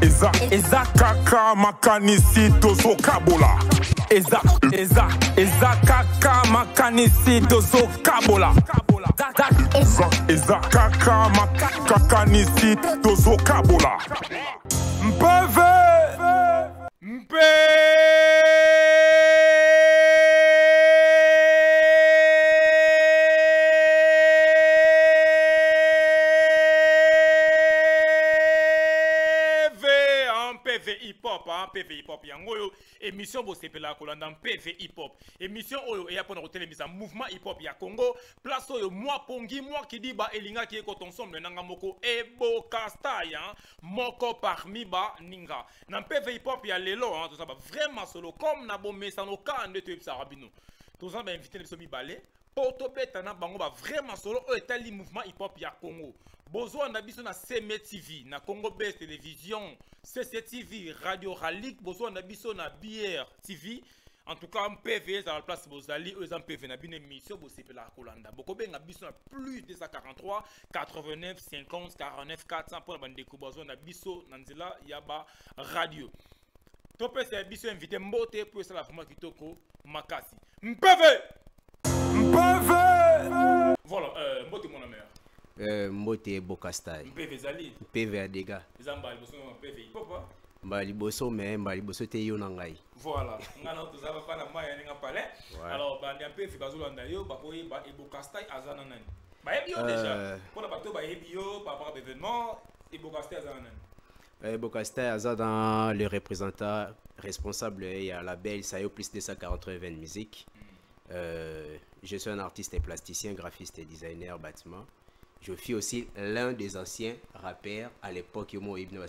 Eza kaka makanisi tozo kabola. Eza kaka makanisi tozo kabola. Eza kaka makanisi tozo kabola. Mpeve PV hip hop yango yo émission bo sepela kolanda PV hip hop émission oyo eya pona kotelemisa mouvement hip hop ya Congo place oyo moi pongi moi qui dit ba elinga qui est ensemble nanga moko ebo kastaya moko parmi ba ninga na PV hip hop ya lelo tout ça vraiment solo comme na bo mesano ka ndeto epsa rabino tout ça ba invité les somi balé poto beta na bango ba vraiment solo o etali mouvement hip hop ya Congo bozo na biso na CM TV na Congo Best Télévision CCTV Radio Ralik bozo na biso na BR TV en tout cas PV à la place bozali eux en PV na bine émission bo sepela kolanda boko benga biso na plus de 43 89 50 49 400 pour bande ko bozo na biso na nzela ya ba radio topé c'est biso invité mbote pour ça la vraiment kitoko makasi mpv voilà mbote mon ami Mbote Bokastai. PV Zali. PV Adega. Zamba liboso PV hip hop. Mba liboso mais mba liboso te yo nangai. Voilà. Ngana to zaba pa na maya ninga pale. Alors bandi un PV bazolanda yo ba koyi ba Bokastai azana nani. Ba yebi yo déjà. Pour la bateau ba yebi yo par rapport à l'événement Bokastai azana nani. Bokastai azana le représentant responsable et à la label Sayo plus de 180 musique. Je suis un artiste et plasticien, graphiste et designer bâtiment. Je suis aussi l'un des anciens rappeurs à l'époque où il y avait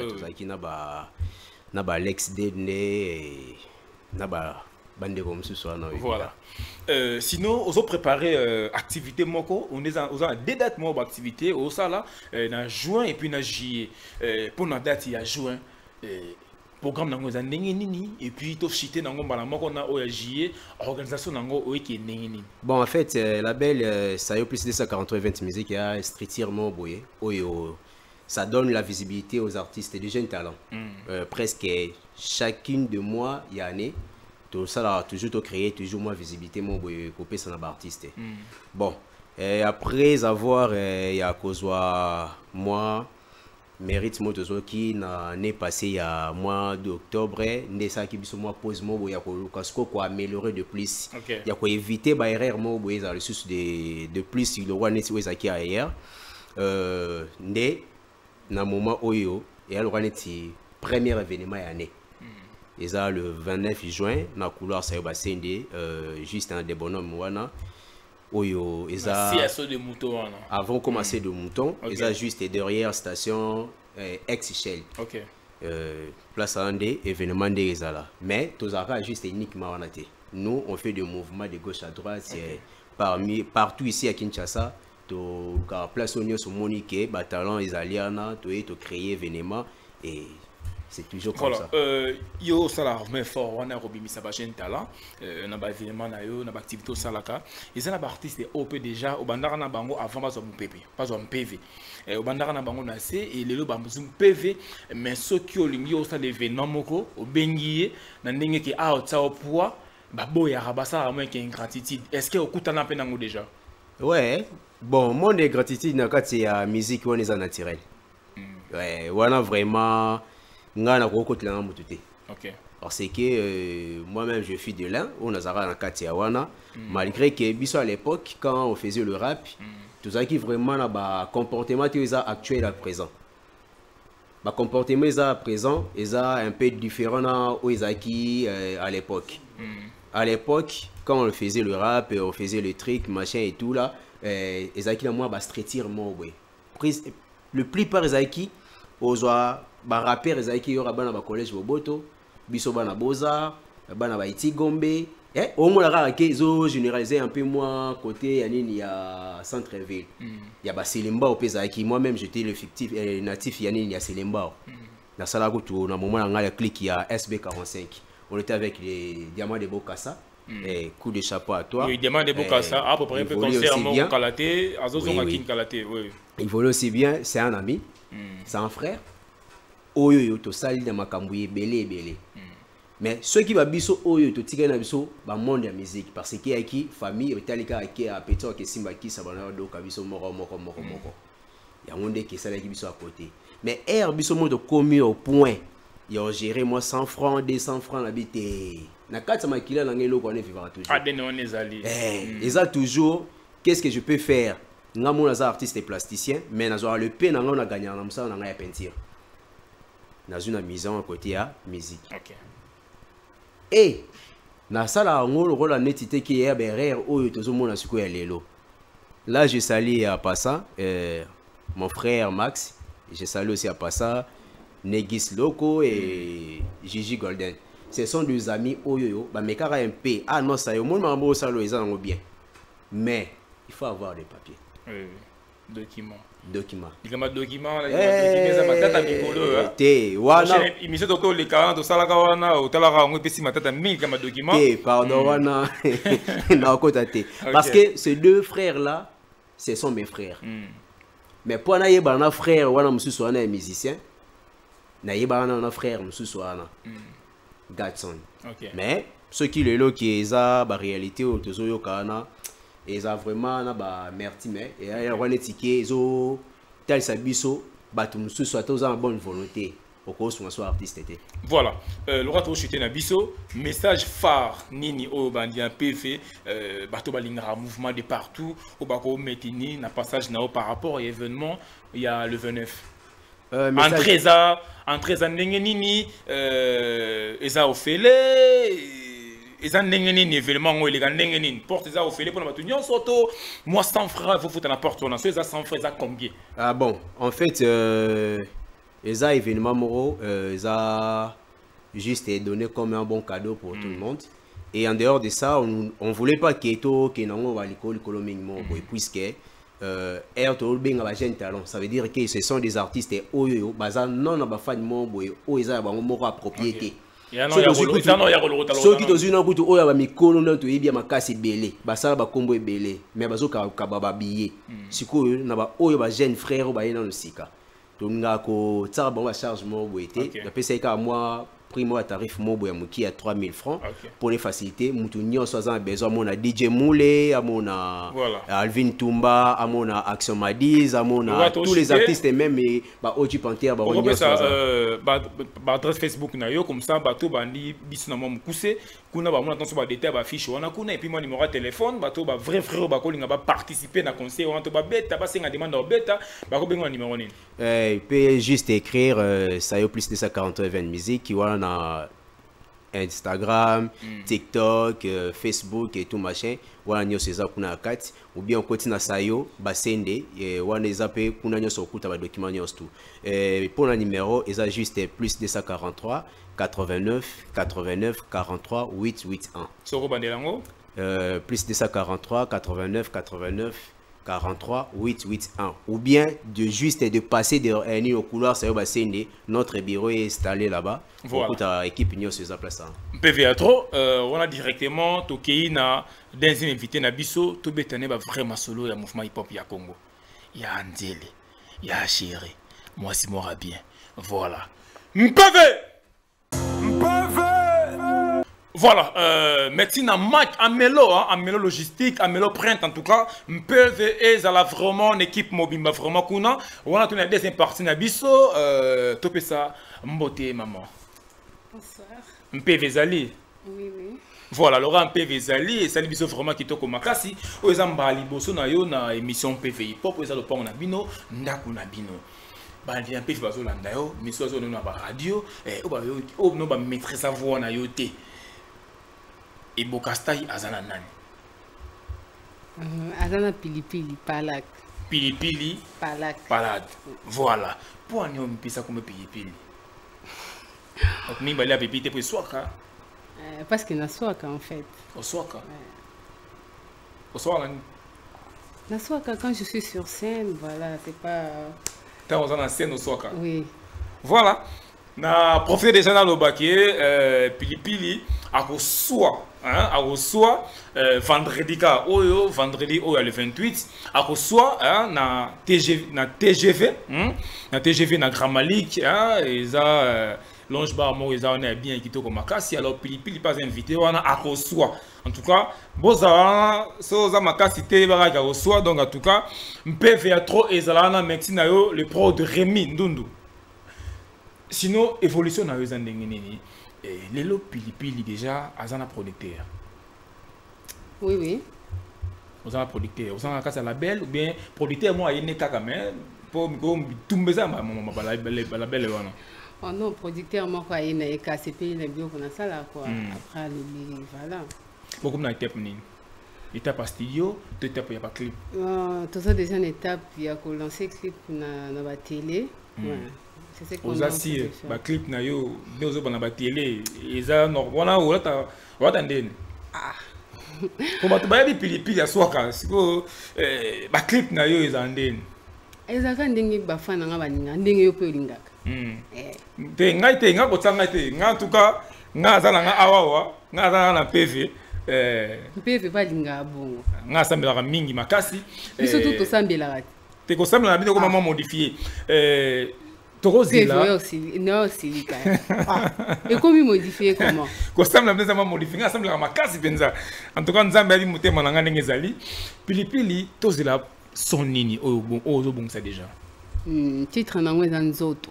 tout ça qui n'a pas Lex Dene et n'a pas bande comme ce soir. Voilà. Sinon, on a préparé activité moko. On a des dates moi activité au ça là en juin et puis en juillet. Pour la date il y a juin. Programme nango za ndenge nini et puis to cité nango mbala moko na oya juillet organisation nango oiki ndenge nini. Bon en fait la belle Sayo plus de 180 musique ya structurement boyé oyo ça donne la visibilité aux artistes et des jeunes talents. Presque chacune de mois il y a année tout ça là toujours to créer toujours moins visibilité mon boyé copier son artiste. Bon après avoir il y a kozwa moi mérite motozo qui n'est passé il y a mois d'octobre né ça qui biso mois pause mo ya ko kasko ko améliorer de plus ya ko éviter ba erreur mo boza le souci de plus le roi neti weza ki ailleurs né na moment oyo et le roi neti premier événement ya année et ça le 29 juin na couloir Sayo Basende juste un des bonhommes wana oyo eza de mouton avant commencer de mouton eza juste derrière station ex-Shell place andé événement de ezala mais tozaka juste uniquement wana te nous on fait des mouvements de gauche à droite partout ici à Kinshasa to place on sur monique batalon ezaliana to créer événement et c'est toujours comme ça. Yo sala mais fort on a robimisa ba jeune talent na ba événement na yo na ba activité salaka ils na ba artiste OP déjà au bandara na bango avant ba zo MPV pas zo MPV au bandara na bango na C et lelo ba muzum PV mais ce qui olingi o sala événement moko o bengiye na ndenge ki a otsa au poids ba boya rabasa moins que ingratitude est-ce que okutana pe nango déjà ouais bon mon de gratitude na kati ya musique on est naturel ouais on a vraiment ngana kokotela mutu te parce que moi-même je suis de l'un on a zara na kati ya wana malgré que biso à l'époque quand on faisait le rap tout ça qui vraiment na ba comportement actuel à présent ba comportement à présent est un peu différent na oizaki à l'époque quand on faisait le rap on faisait le truc machin et tout là ezaki na moi ba streetir mo boy le plupart ezaki ozwa ba rapper ezaki yo bana ba collège boboto biso bana boza bana ba iti gombe au moins la ke zo généraliser un peu moins côté ya nini ya centre ville ya ba Selemba opezaki moi même j'étais le fictif natif ya nini ya Selemba na sala ko tu na moment nga la clique ya SB45 on était avec les diamants de Bokassa et coup de chapeau à toi. Oui, diamants de Bokassa à peu près un peu concert mon Kalaté azozo Kin Kalaté oui. Il volait aussi bien, c'est un ami, c'est un frère. oyo to sali na makambo belé. Mais ceux qui va biso oyo to tika na biso ba monde ya musique parce que yaki famille otalika ki a petit que simba ki sa bana do ka biso moko. Ya monde qui sala ki biso à côté. Mais biso mo to commis au point ya gérer moi 100 francs 200 francs habité. Na kati makila na ngelo ko ne vivra toujours. Ah de non les alliés. Ils toujours qu'est-ce que je peux faire? Nga mo na artiste et plasticien mais na zo le pain na nga gagner na msa na nga ya peinture. Na une maison à côté à musique. OK. Et na sala ngolo ko la netité qui est berère oyo tozo mona siko ya lelo. Là je salue à passant mon frère Max, je salue aussi à passant Negis Loco et Gigi Golden. Ce sont deux amis oyo ba mekara un peu ah non ça yo mon mambo salo ezango bien. Mais il faut avoir des papiers. Oui. Documents. Il y a des documents, il parce que ces deux frères là, ce sont mes frères. Mais pour un frère, un musicien, un frère, Gatson. Mais ceux qui le qui est la réalité au et ça vraiment na ba merci mais et on est ticket zo tel sabiso batum sous soit en bonne volonté au cause soit artiste était voilà le roi to chuter na biso message phare nini o bandi un PV bato balingra mouvement de partout au bako metini na passage na par rapport à événement il y a le 29 entreza ndenge nini eza ofele ils ont un événement où ils ont une porte ils ont fait pour la matinée surtout moi 100 francs vous foutre la porte on a 100 francs ça combien ah bon en fait ils ont événement moro ils ont juste donné comme un bon cadeau pour tout le monde et en dehors de ça on voulait pas qu'eto que non va l'école colombiennement puisque to benga ba jeune talent ça veut dire que ce sont des artistes oyo baza non na ba fan mo boy o ils ont bango moko propriété. Ceux qui ont une coutu oya ba mikolo na to yebia makasi belé basala ba kombo belé mais bazo ka ba billet sikoyo na ba oyo ba jeune frère ba yena no sika to nga ko tsara ba ba charge mo boité na pesa ka moi primo à tarif mobo ya muki à 3000 francs pour les facilités mutu nyonso a besoin mona DJ Moulé amona Alvin Tumba amona Action Madiz amona tous les artistes et même ba Oji Panther ba ba adresse Facebook na yo comme ça bato bandi biso na mom kuse kuna ba mona tonso ba détail ba fiche wana kuna et puis moi numéro de téléphone bato ba vrai frère ba kolinga ba participer na conseil wana to ba beta ba senga demande au beta ba ko benga numéro nini peut juste écrire ça yo plus de 140 event musique qui wana Instagram, TikTok, Facebook et tout machin. Wana nyo seza kuna akati ou bien on continue na sayo basende wana ezape kuna nyo sokuta ba document nyo tout. Pour le numéro, eza juste plus 243 89 89 43 881. Soko bandelango plus 243 89 89 43 881 ou bien de juste de passer de au couloir ça va sende notre bureau est installé là-bas. Voilà. Équipe Nyo se place. PVA trop on a directement tokei na dans invité na biso to betane ba vraiment solo ya mouvement hip hop ya Congo. Ya Andele, ya Chéri. Moi si m'aura bien. Voilà. Voilà, médecine en match, en mélo logistique, en mélo print en tout cas, MPV et la vraiment une équipe mobile, vraiment kuna. On a une deuxième partie na biso, topé ça, mboté maman. Bonsoir. MPV Zali. Oui. Voilà, Laurent MPV Zali et ça biso vraiment qui toko makasi. Oyezamba liboso na yo na émission PV hip hop, oyeza le pont na bino, ndaku na bino. Bandi un peu bazo landa yo, mais so zo na ba radio, o no ba maîtrise voix na yo te. Et Bokastai azana nani? Azana pilipili palak. Pilipili palak. Palade. Voilà. Pour nous mpisa comme pilipili. Donc ni bali a pépite pour soaka. Parce que na soaka en fait. Au soaka. Au soaka. Na soaka quand je suis sur scène, voilà, c'est pas. Quand on est en scène au soaka. Oui. Voilà. Na profiter déjà dans le baquet pilipili à ko soa. hein, à reçoit vendredi vendredi le 28 à reçoit hein, na TGV na TGV na Grand Malik hein, et ça Longe bar mo ils ont bien kitoko makasi alors Pilipili pas invité on a reçoit en tout cas boza so za makasi te ba ga reçoit donc en tout cas MPV a trop ezalana merci na yo le pro de Rémi Ndundu sinon évolution na yo za ndenge nini lelo Pilipili déjà azana producteur oui azana producteur azana kasa label ou bien producteur moi yene kaka mais pour tumbeza ma la belle wana. Oh non, producteur, moi, quoi, il y a KCP, il y a bio qu'on a ça là, quoi. Après, voilà. Beaucoup de étapes, étape à studio, deux étapes, il n'y a pas de clip. Tout ça, déjà, une étape, il y a qu'on lance clip dans la télé. C'est ce qu'on a fait. Le clip, il y a dans la télé. Et ça, voilà, on va attendre. Ah. Comment tu vas dire, Pilipili, à soi, le clip, il y a dans ezaka ndenge bafana nga baninga ndenge yo pe olingaka te ngai te nga kotsanga te nga tuka nga azala nga awawa nga azala na PV PV balinga bongo nga sambelaka mingi makasi biso tout tosambelaka te kosambela bino koma modifier tokozila non silika et comment modifier comment kosambela bino sama modifier nga sambelaka makasi penza en tout cas nzambe ali mutema na nga ndenge ezali Pilipili tozila son nini ozo bon ça déjà titre nango eza nzoto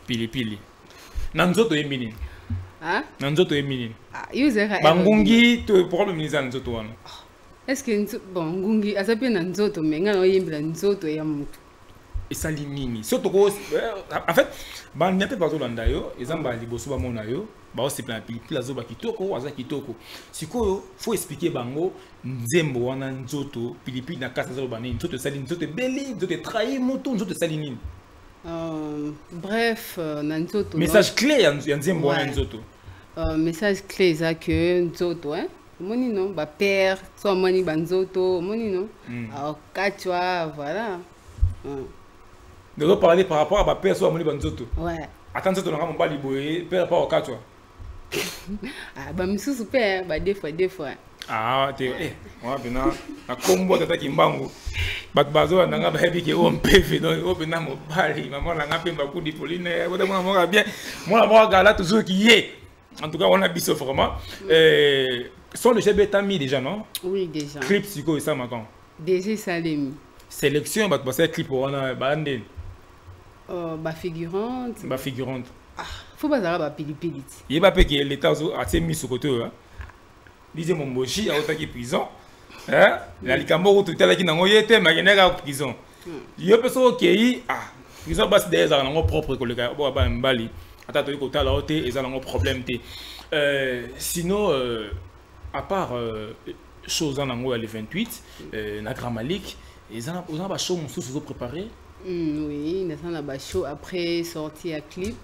Pilipili na nzoto yemini ah na nzoto yemini yo zeka bangungi to problème ni za nzoto wana est-ce que bon ngungi azape na nzoto menga na yembela nzoto ya mutu esali nini surtout ko en fait ba nyape bazolanda yo ezamba liboso ba mona yo ba aussi plan Pilipili azoba kitoko aza kitoko sikoyo faut expliquer bango nzembo wana nzoto Pilipili na kasa azoba nini nzoto sali nzoto beli nzoto trahi moto nzoto sali nini bref na nzoto message clé ya nzembo wana nzoto message clé eza que nzoto hein moni non ba père so moni ba nzoto moni non kachwa voilà de parler par rapport à ba père so moni ba nzoto ouais attends nzoto na mbali boye père par rapport kachwa ah ba misusu père ba deux fois ah te moi bina na kombo tata kimbangu bat bazo na nga ba hebi ke o MPV donc o bina mo bali maman la nga pe ba ku dipoline o de moi mo bien moi la moi gala toujours qui est en tout cas on a biso vraiment sont le chef mis déjà non oui déjà clip siko et ça makan déjà salemi sélection bat passer clip on a bande ba figurante ah faut pas ça ba Pilipili il va pas que l'état a été mis sur côté hein disait mon bochi a attaqué prison hein la likambo tout là qui n'a ngoyete mais il n'est prison il peut so OK ah prison bas des za ngo propre collègue ba mbali ata to ko tala ote ezala ngo problème te sinon à part chose en ngo le 28 na Grand Malik ezala ba show mususu préparé oui na ba show après sortie à clip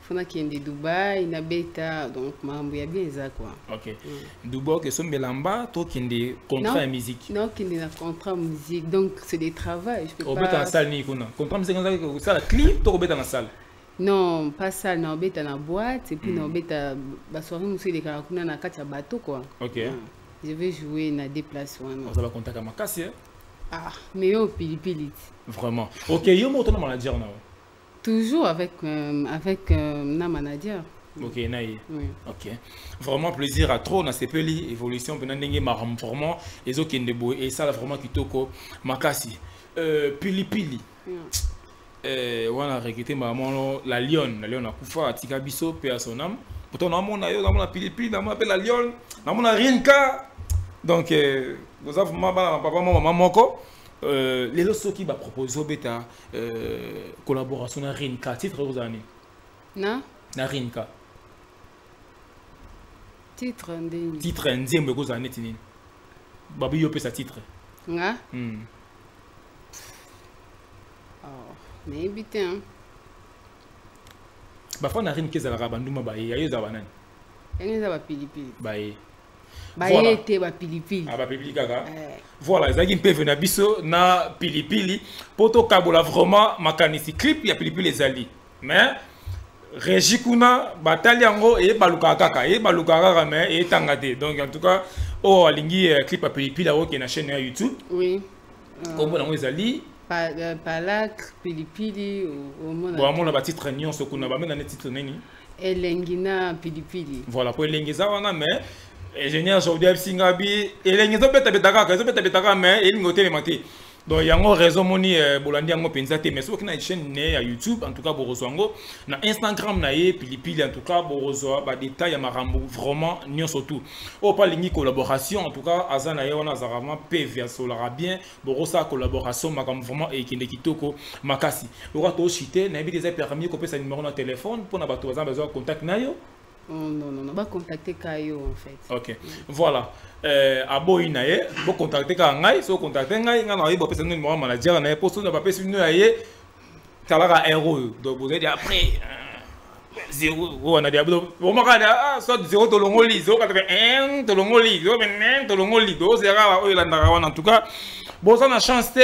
fona qui est de Dubaï na beta donc mambo ya bien ça quoi OK Dubaï que son belamba to qui est contrat musique non qui est contrat musique donc c'est des travail je peux pas beta en salle ni kuna contrat musique ça clip to beta en salle non pas ça na beta na boîte et puis na beta ba soirée musique de karakuna na kati ya bateau quoi OK je vais jouer na déplacement on va contacter makasi ah mais yo Pilipili vraiment OK yo mo to na manager na toujours avec na manager. OK, naïe. Oui. OK. Vraiment plaisir à trop na sepeli évolution pendant ndenge maram vraiment ezo kende boy et ça vraiment kitoko makasi. Pilipili. Wana regretter maman la lion akufa atika biso pe à son âme. Pourtant na mona yo na mona Pilipili na mona la lion, na mona Rinka. Donc vous avez papa maman moko les autres qui va proposer beta collaboration na Rinka titre aux années na Rinka titre nzembo aux années tini babi yo pesa titre nga oh mais bitin ba fa na Rinka za la banduma ba yo za banani eza ba Pilipili ba été ba Pilipili ah ba Pilipili kaka voilà ezaki MPV na biso na Pilipili poto kabola vraiment makanisi clip ya Pilipili ezali mais Régie kuna batali yango et baluka kaka mais et tangate. Donc en tout cas oh alingi clip à Pilipili là qui est na chaîne YouTube. Oui. Comme on ezali Palak Pilipili au monde. Bon amona ba titre nion so kuna ba mena titre neni. Elengina Pilipili. Voilà pour elengiza wana mais ingénieur Jordi Singabi elengiza beta betaka mais elingo telemate. Donc il y a une raison moni bolandi yango penza te mais so kina chaîne ne à YouTube en tout cas borozo yango na Instagram na ye Pilipili en tout cas borozo ba détail ya marambo vraiment nion surtout o pas lingi collaboration en tout cas azana ye wana zarama PV solara bien borosa collaboration makam vraiment et kinde kitoko makasi o to chité na bi des permis ko pesa numéro na téléphone pour na bato bazan besoin contact na yo. Non, va contacter Kayo en fait. Ok, voilà. Aboyi na ye, bo contacter ka ngai, so contacter ngai, nga na ye bo pesa numéro manager na ye, posto na ba pesa numéro ye, talaka euro. Donc vous allez après 0 on a dit bon maka soit 0 to longoli 081 to longoli 029 to longoli do zera o ilanda wana en tout cas bon ça na chance te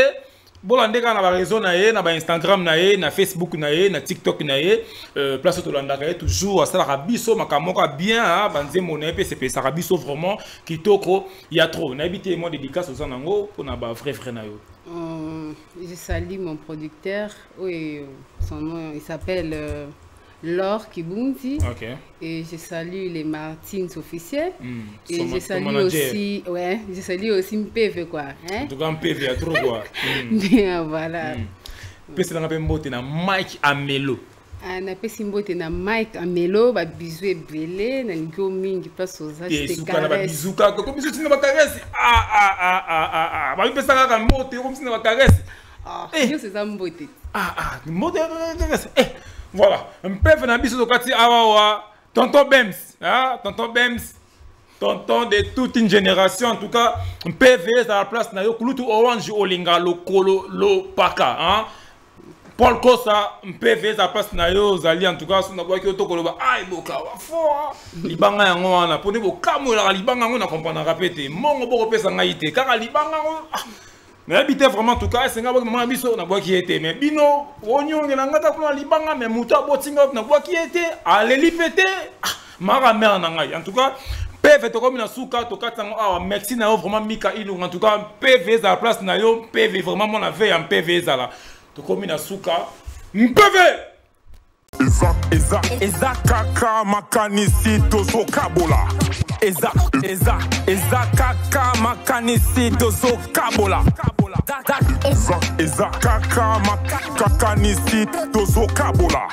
bolande ka na ba réseau na ye na ba Instagram na ye na Facebook na ye na TikTok na ye place to landa ka toujours ça la biso makamoka bien banze monnaie PCP ça biso vraiment kitoko il y a trop na habité moi dédicace aux nango pour na ba vrai frère na yo. Je salue mon producteur oui son nom il s'appelle Laure Kibunzi. Okay. Et je salue les Martins officiels. Et je salue aussi, ouais, je salue aussi MPV quoi. Hein? En tout cas, MPV a trop quoi. Bien, voilà. Pese na mbote na Mike Amelo. Ah, na pesi mbote na Mike Amelo, ba bisou ebele, na ngo mingi place aux âges de caresse. Ba bisou ka, ko bisou tina ba caresse. Ba pesa ka mbote, ko tina ba caresse. Yo c'est ça mbote. Mbote caresse. Voilà, un peu venant biso kati awa tonton Bems, tonton Bems, tonton de toute une génération en tout cas, un PV à la place na yo kulutu orange olinga lokolo lo paka, Paul Kosa, un PV à la place na yo zali en tout cas so na boki otokolo ba ai boka wa fo libanga yango wana poni bo kamo la libanga yango na comprendre répéter mongo bo pesa ngaite kaka libanga yango mais habité vraiment en tout cas c'est ngabo maman biso na boki était mais bino onyonge na ngata kuna libanga mais muta botinga na boki était aleli pété mara mère na ngai en tout cas PV to comme na suka to katango merci na yo vraiment Mika Ilu en tout cas PV à la place na yo PV vraiment mon avait en PV za la to comme na suka PV Eza kaka makanisi tozo kabola. Eza kaka makanisi tozo kabola. Eza kaka makanisi tozo kabola.